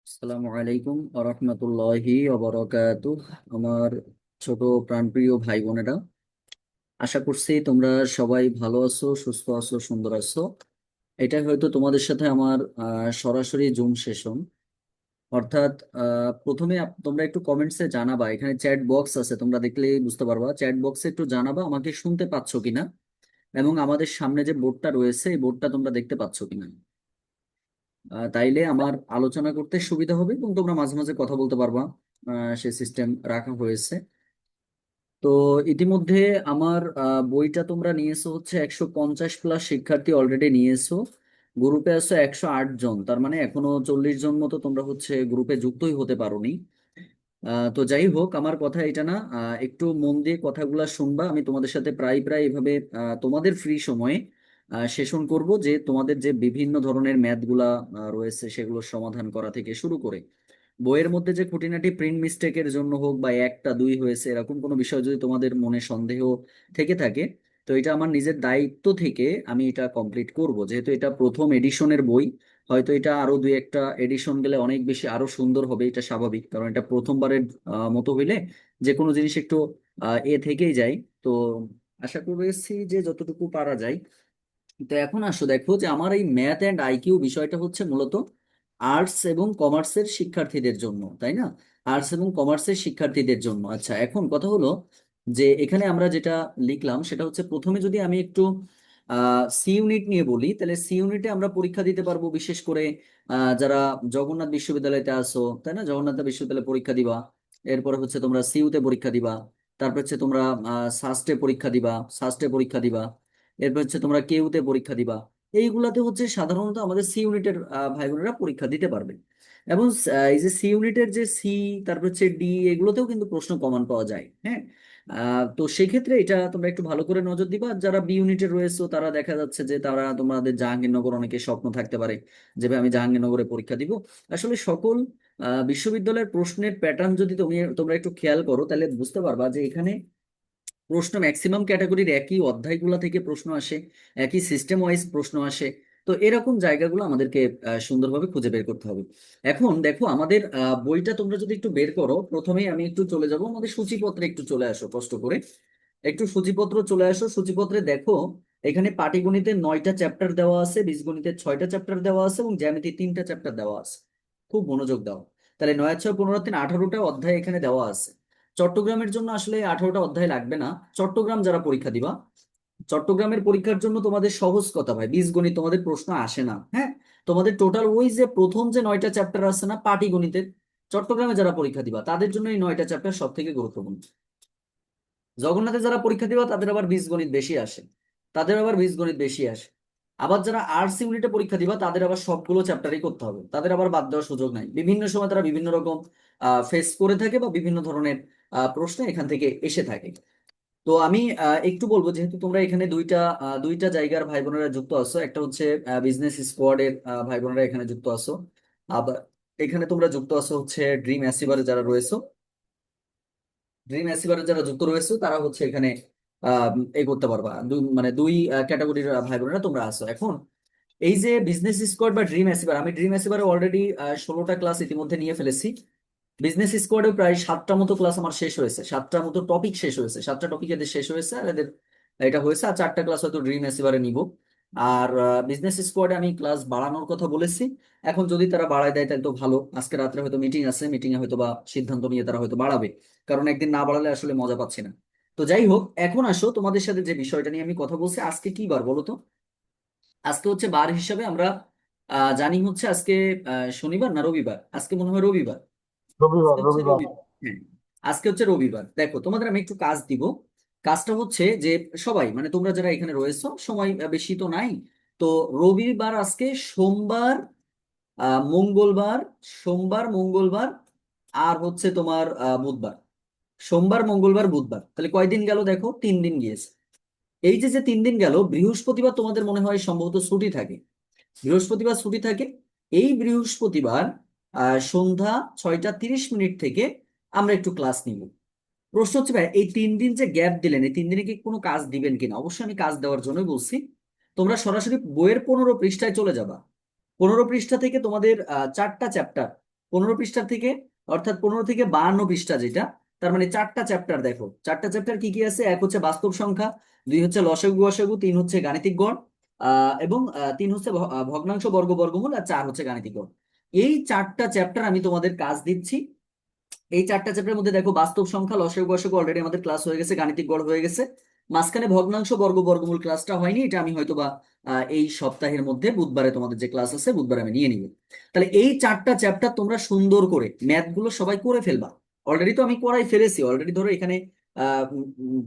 আসসালামু আলাইকুম আরহামতুল্লাহি ওবারাকাতুহ। আমার ছোট প্রাণপ্রিয় ভাই বোনেরা, আশা করছি তোমরা সবাই ভালো আছো, সুস্থ আছো, সুন্দর আছো। এটা হয়তো তোমাদের সাথে আমার সরাসরি জুম সেশন। অর্থাৎ প্রথমে তোমরা একটু কমেন্টসে জানাবা, এখানে চ্যাট বক্স আছে, তোমরা দেখলেই বুঝতে পারবা। চ্যাট বক্সে একটু জানাবা আমাকে শুনতে পাচ্ছ কিনা, এবং আমাদের সামনে যে বোর্ডটা রয়েছে এই বোর্ডটা তোমরা দেখতে পাচ্ছ কিনা। তাইলে আমার আলোচনা করতে সুবিধা হবে এবং তোমরা মাঝে মাঝে কথা বলতে পারবা। সে সিস্টেম রাখা হয়েছে। তো ইতিমধ্যে আমার বইটা তোমরা নিয়েছো হচ্ছে 150+ শিক্ষার্থী অলরেডি নিয়েছো। গ্রুপে আছো 108 জন, তার মানে এখনো 40 জন মতো তোমরা হচ্ছে গ্রুপে যুক্তই হতে পারোনি। তো যাই হোক, আমার কথা এটা না, একটু মন দিয়ে কথাগুলা শুনবা। আমি তোমাদের সাথে প্রায় প্রায় এভাবে তোমাদের ফ্রি সময়ে সেশন করব, যে তোমাদের যে বিভিন্ন ধরনের ম্যাথগুলা রয়েছে সেগুলোর সমাধান করা থেকে শুরু করে বইয়ের মধ্যে যে খুঁটিনাটি প্রিন্ট মিস্টেকের জন্য হোক বা একটা দুই হয়েছে এরকম কোনো বিষয় যদি তোমাদের মনে সন্দেহ থেকে থাকে, তো এটা আমার নিজের দায়িত্ব থেকে আমি এটা কমপ্লিট করব। যেহেতু এটা প্রথম এডিশনের বই, হয়তো এটা আরো দুই একটা এডিশন গেলে অনেক বেশি আরো সুন্দর হবে, এটা স্বাভাবিক, কারণ এটা প্রথমবারের মতো হইলে যে কোনো জিনিস একটু এ থেকেই যায়। তো আশা করছি যে যতটুকু পারা যায়। তো এখন আসো, দেখো যে আমার এই ম্যাথ অ্যান্ড আইকিউ বিষয়টা হচ্ছে মূলত আর্টস এবং কমার্সের শিক্ষার্থীদের জন্য, তাই না? আর্টস এবং কমার্সের শিক্ষার্থীদের জন্য। আচ্ছা, এখন কথা হলো যে এখানে আমরা যেটা লিখলাম সেটা হচ্ছে, প্রথমে যদি আমি একটু সি ইউনিট নিয়ে বলি, তাহলে সি ইউনিটে আমরা পরীক্ষা দিতে পারবো, বিশেষ করে যারা জগন্নাথ বিশ্ববিদ্যালয়তে আসো, তাই না? জগন্নাথ বিশ্ববিদ্যালয়ে পরীক্ষা দিবা। এরপরে হচ্ছে তোমরা সিইউতে পরীক্ষা দিবা। তারপর হচ্ছে তোমরা সাস্টে পরীক্ষা দিবা, সাস্টে পরীক্ষা দিবা। এরপর হচ্ছে তোমরা কেউতে পরীক্ষা দিবা। এইগুলাতে হচ্ছে সাধারণত আমাদের সি ইউনিটের ভাই বোনেরা পরীক্ষা দিতে পারবে। এবং এই যে সি ইউনিটের যে সি, তারপর হচ্ছে ডি, এগুলোতেও কিন্তু প্রশ্ন কমন পাওয়া যায়, হ্যাঁ। তো সেক্ষেত্রে এটা তোমরা একটু ভালো করে নজর দিবা। আর যারা বি ইউনিটে রয়েছে তারা দেখা যাচ্ছে যে তারা, তোমাদের জাহাঙ্গীরনগর অনেকে স্বপ্ন থাকতে পারে যে ভাই আমি জাহাঙ্গীরনগরে পরীক্ষা দিব। আসলে সকল বিশ্ববিদ্যালয়ের প্রশ্নের প্যাটার্ন যদি তোমরা একটু খেয়াল করো, তাহলে বুঝতে পারবা যে এখানে প্রশ্ন ম্যাক্সিমাম ক্যাটাগরির একই অধ্যায়গুলো থেকে প্রশ্ন আসে, একই সিস্টেম ওয়াইজ প্রশ্ন আসে। তো এরকম জায়গাগুলো আমাদেরকে সুন্দরভাবে খুঁজে বের করতে হবে। এখন দেখো আমাদের বইটা তোমরা যদি একটু বের করো, প্রথমেই আমি একটু চলে যাব আমাদের সূচিপত্রে, একটু চলে আসো কষ্ট করে। একটু সূচিপত্র চলে আসো, সূচিপত্রে দেখো এখানে পাটিগণিতের 9টা চ্যাপ্টার দেওয়া আছে, বীজগণিতের 6টা চ্যাপ্টার দেওয়া আছে এবং জ্যামিতি 3টা চ্যাপ্টার দেওয়া আছে। খুব মনোযোগ দাও। তাহলে 9 আর 6 15 3 18টা অধ্যায় এখানে দেওয়া আছে। চট্টগ্রামের জন্য আসলে 18টা অধ্যায় লাগবে না। চট্টগ্রাম যারা পরীক্ষা দিবা, চট্টগ্রামের পরীক্ষার জন্য তোমাদের সহজ কথা ভাই, বীজগণিত তোমাদের প্রশ্ন আসে না, হ্যাঁ। তোমাদের টোটাল ওই যে প্রথম যে 9টা চ্যাপ্টার আছে না পাটিগণিতের, চট্টগ্রামে যারা পরীক্ষা দিবা তাদের জন্য এই 9টা চ্যাপ্টার সব থেকে গুরুত্বপূর্ণ। জগন্নাথে যারা পরীক্ষা দিবা তাদের আবার বীজগণিত বেশি আসে, তাদের আবার বীজগণিত বেশি আসে। আবার যারা আর্টস ইউনিটে পরীক্ষা দিবা তাদের আবার সবগুলো চ্যাপ্টারই করতে হবে, তাদের আবার বাদ দেওয়ার সুযোগ নাই। বিভিন্ন সময় তারা বিভিন্ন রকম ফেস করে থাকে বা বিভিন্ন ধরনের প্রশ্ন এখান থেকে এসে থাকে। তো আমি একটু বলবো, যেহেতু তোমরা এখানে দুইটা জায়গার ভাই বোনেরা যুক্ত আছো, একটা হচ্ছে বিজনেস স্কোয়াডের ভাই বোনেরা এখানে যুক্ত আছো। আবার এখানে তোমরা যুক্ত আছো হচ্ছে ড্রিম অ্যাচিভারে যারা রয়েছে। ড্রিম অ্যাচিভারে যারা যুক্ত রয়েছে তারা হচ্ছে এখানে এই করতে পারবা। মানে দুই ক্যাটাগরির ভাই বোনেরা তোমরা আছো। এখন এই যে বিজনেস স্কোয়াড বা ড্রিম অ্যাচিভার, আমি ড্রিম অ্যাচিভারে অলরেডি 16টা ক্লাস ইতিমধ্যে নিয়ে ফেলেছি। বিজনেস স্কোয়াডে প্রায় 7টা মতো ক্লাস আমার শেষ হয়েছে, 7টা মতো টপিক শেষ হয়েছে, 7টা টপিক এদের শেষ হয়েছে, আর এদের এটা হয়েছে। আর 4টা ক্লাস হয়তো ড্রিম অ্যাচিভারে নিব। আর বিজনেস স্কোয়াডে আমি ক্লাস বাড়ানোর কথা বলেছি। এখন যদি তারা বাড়ায় দেয় তাহলে তো ভালো, আজকে রাত্রে হয়তো মিটিং আছে, মিটিং এ হয়তো বা সিদ্ধান্ত নিয়ে তারা হয়তো বাড়াবে, কারণ একদিন না বাড়ালে আসলে মজা পাচ্ছি না। তো যাই হোক, এখন আসো তোমাদের সাথে যে বিষয়টা নিয়ে আমি কথা বলছি, আজকে কি বার বলো তো? আজকে হচ্ছে বার হিসাবে আমরা জানি হচ্ছে আজকে শনিবার না রবিবার, আজকে মনে হয় রবিবার। রবিবার আজকে হচ্ছে রবিবার রবিবার, হ্যাঁ। আজকে হচ্ছে রবিবার। দেখো তোমাদের আমি একটু কাজ দিব। কাজটা হচ্ছে যে সবাই, মানে তোমরা যারা এখানে রয়েছো, সময় বেশি তো নাই। তো রবিবার আজকে, সোমবার, মঙ্গলবার, সোমবার মঙ্গলবার, আর হচ্ছে তোমার বুধবার। সোমবার মঙ্গলবার বুধবার, তাহলে কয়দিন গেল দেখো, 3 দিন গিয়েছে। এই যে যে 3 দিন গেল, বৃহস্পতিবার তোমাদের মনে হয় সম্ভবত ছুটি থাকে, বৃহস্পতিবার ছুটি থাকে। এই বৃহস্পতিবার সন্ধ্যা 6টা 30 মিনিট থেকে আমরা একটু ক্লাস নিব। প্রশ্ন হচ্ছে ভাই, এই 3 দিন যে গ্যাপ দিলেন, এই 3 দিনে কি কোনো কাজ দিবেন কিনা? অবশ্যই আমি কাজ দেওয়ার জন্যই বলছি। তোমরা সরাসরি বইয়ের 15 পৃষ্ঠায় চলে যাবা। 15 পৃষ্ঠা থেকে তোমাদের 4টা চ্যাপ্টার, 15 পৃষ্ঠা থেকে, অর্থাৎ 15 থেকে 52 পৃষ্ঠা যেটা, তার মানে 4টা চ্যাপ্টার দেখো। 4টা চ্যাপ্টার কি কি আছে? এক হচ্ছে বাস্তব সংখ্যা, দুই হচ্ছে লসাগু গসাগু, তিন হচ্ছে গাণিতিক গড়, এবং তিন হচ্ছে ভগ্নাংশ বর্গ বর্গমূল, আর চার হচ্ছে গাণিতিক গড়। এই 4টা চ্যাপ্টার আমি তোমাদের কাজ দিচ্ছি। এই 4টা চ্যাপ্টারের মধ্যে দেখো বাস্তব সংখ্যা লসাগু গসাগু অলরেডি আমাদের ক্লাস হয়ে গেছে, গাণিতিক গড় হয়ে গেছে। মাঝখানে ভগ্নাংশ বর্গ বর্গমূল ক্লাসটা হয়নি, এটা আমি হয়তো বা এই সপ্তাহের মধ্যে বুধবারে তোমাদের যে ক্লাস আছে বুধবারে আমি নিয়ে নিব। তাহলে এই 4টা চ্যাপ্টার তোমরা সুন্দর করে ম্যাথ গুলো সবাই করে ফেলবা। অলরেডি তো আমি করাই ফেলেছি, অলরেডি ধরো এখানে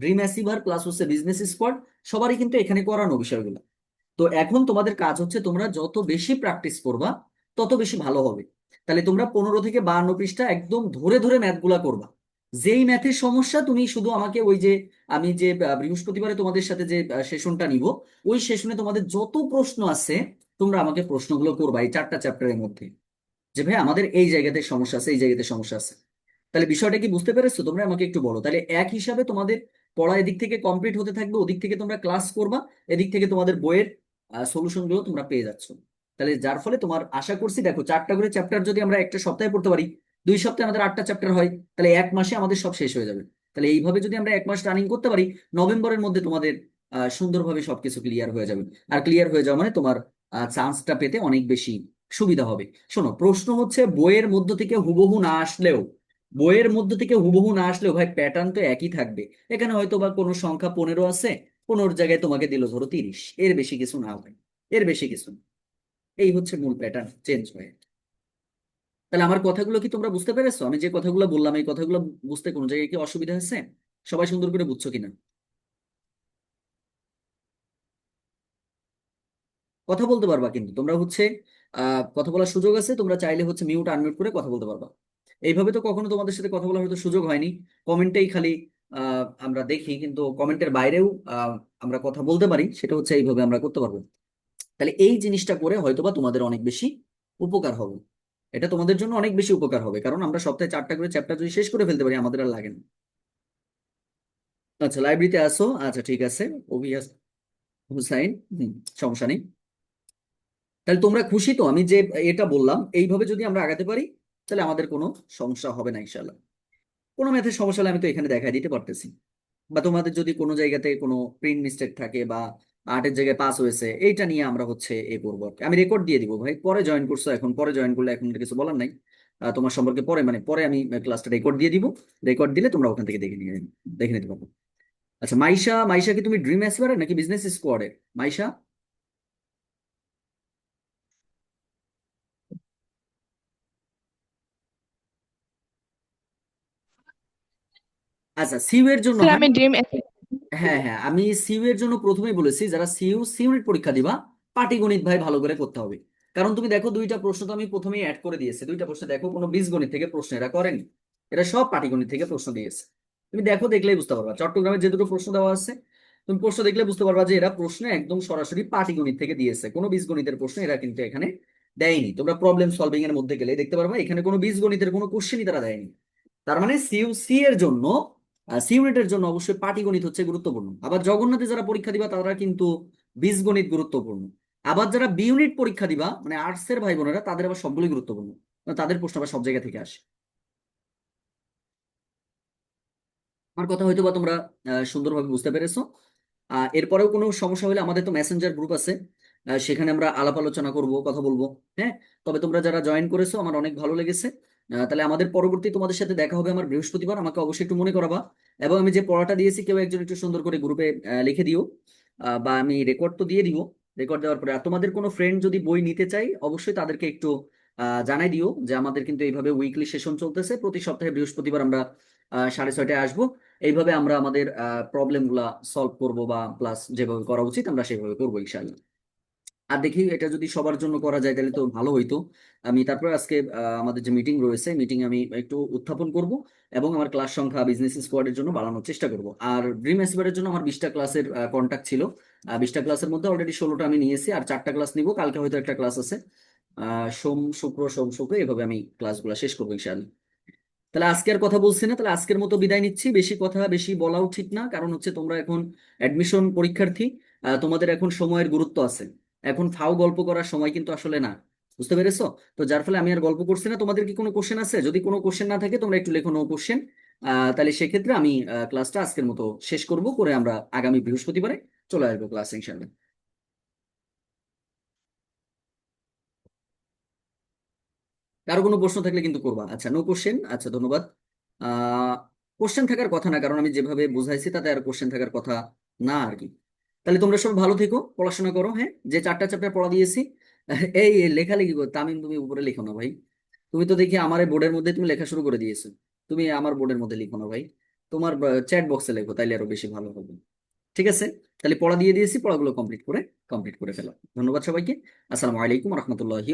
ড্রিম অ্যাচিভার প্লাস হচ্ছে বিজনেস স্কোয়াড সবারই কিন্তু এখানে করানো বিষয়গুলো। তো এখন তোমাদের কাজ হচ্ছে তোমরা যত বেশি প্র্যাকটিস করবা তত বেশি ভালো হবে। তাহলে তোমরা 15 থেকে 52 পৃষ্ঠা একদম ধরে ধরে ম্যাথগুলা করবা। যেই ম্যাথের সমস্যা তুমি শুধু আমাকে ওই যে আমি যে বৃহস্পতিবারে তোমাদের সাথে যে সেশনটা নিব, ওই সেশনে তোমাদের যত প্রশ্ন আছে তোমরা আমাকে প্রশ্নগুলো করবা এই 4টা চ্যাপ্টারের মধ্যে, যে ভাই আমাদের এই জায়গাতে সমস্যা আছে, এই জায়গাতে সমস্যা আছে। তাহলে বিষয়টা কি বুঝতে পেরেছো? তোমরা আমাকে একটু বলো। তাহলে এক হিসাবে তোমাদের পড়া এদিক থেকে কমপ্লিট হতে থাকবে, ওদিক থেকে তোমরা ক্লাস করবা, এদিক থেকে তোমাদের বইয়ের সলিউশন গুলো তোমরা পেয়ে যাচ্ছ। তাহলে যার ফলে তোমার আশা করছি, দেখো 4টা করে চ্যাপ্টার যদি আমরা একটা সপ্তাহে পড়তে পারি, 2 সপ্তাহে আমাদের 8টা চ্যাপ্টার হয়, তাহলে এক মাসে আমাদের সব শেষ হয়ে যাবে। তাহলে এইভাবে যদি আমরা এক মাস রানিং করতে পারি, নভেম্বরের মধ্যে তোমাদের সুন্দরভাবে সবকিছু ক্লিয়ার হয়ে যাবে। আর ক্লিয়ার হয়ে যাওয়া মানে তোমার চান্সটা পেতে অনেক বেশি সুবিধা হবে। শোনো, প্রশ্ন হচ্ছে বইয়ের মধ্য থেকে হুবহু না আসলেও, ভাই প্যাটার্ন তো একই থাকবে। এখানে হয়তো বা কোনো সংখ্যা 15 আছে, 15 জায়গায় তোমাকে দিল ধরো 30, এর বেশি কিছু না ভাই, এর বেশি কিছু না। এই হচ্ছে মূল প্যাটার্ন চেঞ্জ হয়ে। তাহলে আমার কথাগুলো কি তোমরা বুঝতে পেরেছো? আমি যে কথাগুলো বললাম এই কথাগুলো বুঝতে কোনো জায়গায় কি অসুবিধা হচ্ছে? সবাই সুন্দর করে বুঝছো কিনা? কথা বলতে পারবা কিন্তু তোমরা হচ্ছে কথা বলার সুযোগ আছে, তোমরা চাইলে হচ্ছে মিউট আনমিউট করে কথা বলতে পারবা। এইভাবে তো কখনো তোমাদের সাথে কথা বলার হয়তো সুযোগ হয়নি, কমেন্টেই খালি আমরা দেখি, কিন্তু কমেন্টের বাইরেও আমরা কথা বলতে পারি, সেটা হচ্ছে এইভাবে আমরা করতে পারবো। তাহলে এই জিনিসটা করে হয়তোবা তোমাদের অনেক বেশি উপকার হবে। এটা তোমাদের জন্য অনেক বেশি উপকার হবে, কারণ আমরা সপ্তাহে 4টা করে চ্যাপ্টার যদি শেষ করে ফেলতে পারি আমাদের আর লাগে না। আচ্ছা, লাইব্রেরিতে আসো, আচ্ছা ঠিক আছে। অভিয়াস হুসাইন, সমস্যা নেই। তাহলে তোমরা খুশি তো আমি যে এটা বললাম, এইভাবে যদি আমরা আগাতে পারি তাহলে আমাদের কোনো সমস্যা হবে না ইনশাল্লাহ। কোনো ম্যাথের সমস্যা হলে আমি তো এখানে দেখাই দিতে পারতেছি। বা তোমাদের যদি কোনো জায়গাতে কোনো প্রিন্ট মিস্টেক থাকে বা আটের জায়গায় পাস হয়েছে, এইটা নিয়ে আমরা হচ্ছে এ করবো আর কি। আমি রেকর্ড দিয়ে দিব ভাই, পরে জয়েন করছো, এখন পরে জয়েন করলে এখন কিছু বলার নাই। তোমার সম্পর্কে পরে মানে পরে আমি ক্লাসটা রেকর্ড দিয়ে দিব। রেকর্ড দিলে তোমরা ওখান থেকে দেখে নিতে পারবো। আচ্ছা, মাইশা, মাইশা কি তুমি ড্রিম অ্যাসপিরার নাকি বিজনেস স্কোয়াডের? মাইশা, আচ্ছা সিউ এর জন্য, স্যার হ্যাঁ। আমি ড্রিম। হ্যাঁ হ্যাঁ, আমি সিইউ এর জন্য প্রথমেই বলেছি, যারা সিইউনিট পরীক্ষা দিবা, পাটিগণিত ভাই ভালো করে করতে হবে। কারণ তুমি দেখো 2টা প্রশ্ন তো আমি প্রথমেই অ্যাড করে দিয়েছি, 2টা প্রশ্ন দেখো কোনো বীজগণিত থেকে প্রশ্ন এরা করেনি, এরা সব পাটিগণিত থেকে প্রশ্ন দিয়েছে। তুমি দেখো, দেখলেই বুঝতে পারবা চট্টগ্রামের যে দুটো প্রশ্ন দেওয়া আছে, তুমি প্রশ্ন দেখলে বুঝতে পারবা যে এরা প্রশ্ন একদম সরাসরি পাটিগণিত থেকে দিয়েছে, কোনো বীজগণিতের প্রশ্ন এরা কিন্তু এখানে দেয়নি। তোমরা প্রবলেম সলভিং এর মধ্যে গেলে দেখতে পারবা এখানে কোনো বীজগণিতের কোনো কোশ্চেনই তারা দেয়নি। তার মানে সিইউসি এর জন্য, সি ইউনিটের জন্য অবশ্যই পাটিগণিত হচ্ছে গুরুত্বপূর্ণ। আবার জগন্নাথে যারা পরীক্ষা দিবা তারা কিন্তু বীজগণিত গুরুত্বপূর্ণ। আবার যারা বি ইউনিট পরীক্ষা দিবা মানে আর্টস এর ভাই বোনেরা, তাদের আবার সবগুলোই গুরুত্বপূর্ণ, কারণ তাদের প্রশ্ন আবার সব জায়গা থেকে আসে। আমার কথা হয়তো বা তোমরা সুন্দরভাবে বুঝতে পেরেছো। এরপরেও কোনো সমস্যা হলে আমাদের তো মেসেঞ্জার গ্রুপ আছে, সেখানে আমরা আলাপ আলোচনা করব, কথা বলবো। হ্যাঁ, তবে তোমরা যারা জয়েন করেছো আমার অনেক ভালো লেগেছে। তাহলে আমাদের পরবর্তী তোমাদের সাথে দেখা হবে আমার বৃহস্পতিবার, আমাকে অবশ্যই একটু মনে করাবা। এবং আমি যে পড়াটা দিয়েছি কেউ একজন একটু সুন্দর করে গ্রুপে লিখে দিও, বা আমি রেকর্ড তো দিয়ে দিব। রেকর্ড দেওয়ার পরে আর তোমাদের কোনো ফ্রেন্ড যদি বই নিতে চাই অবশ্যই তাদেরকে একটু জানাই দিও যে আমাদের কিন্তু এইভাবে উইকলি সেশন চলতেছে, প্রতি সপ্তাহে বৃহস্পতিবার আমরা 6:30টায় আসবো। এইভাবে আমরা আমাদের প্রবলেম গুলা সলভ করবো, বা প্লাস যেভাবে করা উচিত আমরা সেভাবে করবো ইনশাআল্লাহ। আর দেখি এটা যদি সবার জন্য করা যায় তাহলে তো ভালো হইতো। আমি তারপরে আজকে আমাদের যে মিটিং রয়েছে, মিটিং আমি একটু উত্থাপন করব এবং আমার ক্লাস সংখ্যা বিজনেস স্কোয়াডের জন্য বাড়ানোর চেষ্টা করব। আর ড্রিম অ্যাসপিয়ারের জন্য আমার 20টা ক্লাসের কন্ট্যাক্ট ছিল। 20টা ক্লাসের মধ্যে অলরেডি 16টা আমি নিয়েছি, আর 4টা ক্লাস নিব, কালকে হয়তো একটা ক্লাস আছে। সোম শুক্র এইভাবে আমি ক্লাসগুলো শেষ করবো ইনশাআল্লাহ। তাহলে আজকে আর কথা বলছি না, তাহলে আজকের মতো বিদায় নিচ্ছি। বেশি কথা বেশি বলাও ঠিক না, কারণ হচ্ছে তোমরা এখন অ্যাডমিশন পরীক্ষার্থী, তোমাদের এখন সময়ের গুরুত্ব আছে। এখন ফাও গল্প করার সময় কিন্তু আসলে না। বুঝতে পেরেছো? তো যার ফলে আমি আর গল্প করছি না। তোমাদের কি কোনো কোশ্চেন আছে? যদি কোনো কোশ্চেন না থাকে তোমরা একটু লেখো নো কোশ্চেন। তাহলে সেক্ষেত্রে আমি ক্লাসটা আজকের মতো শেষ করব, করে আমরা আগামী বৃহস্পতিবারে চলে আসবো ক্লাস ইনশাল্লাহ। কারো কোনো প্রশ্ন থাকলে কিন্তু করবা। আচ্ছা, নো কোশ্চেন, আচ্ছা ধন্যবাদ। আহ কোশ্চেন থাকার কথা না, কারণ আমি যেভাবে বুঝাইছি তাতে আর কোশ্চেন থাকার কথা না আর কি। তাহলে তোমরা সব ভালো থেকো, পড়াশোনা করো। হ্যাঁ, যে 4টা চ্যাপ্টার পড়া দিয়েছি। এই লেখালেখি করো তামিম, তুমি উপরে লিখো না ভাই। তুমি তো দেখি আমার বোর্ডের মধ্যে তুমি লেখা শুরু করে দিয়েছো। তুমি আমার বোর্ডের মধ্যে লিখো না ভাই, তোমার চ্যাট বক্সে লেখো, তাইলে আরো বেশি ভালো হবে। ঠিক আছে? তাহলে পড়া দিয়ে দিয়েছি, পড়াগুলো কমপ্লিট করে ফেলো। ধন্যবাদ সবাইকে। আসসালামু আলাইকুম রহমতুল্লাহি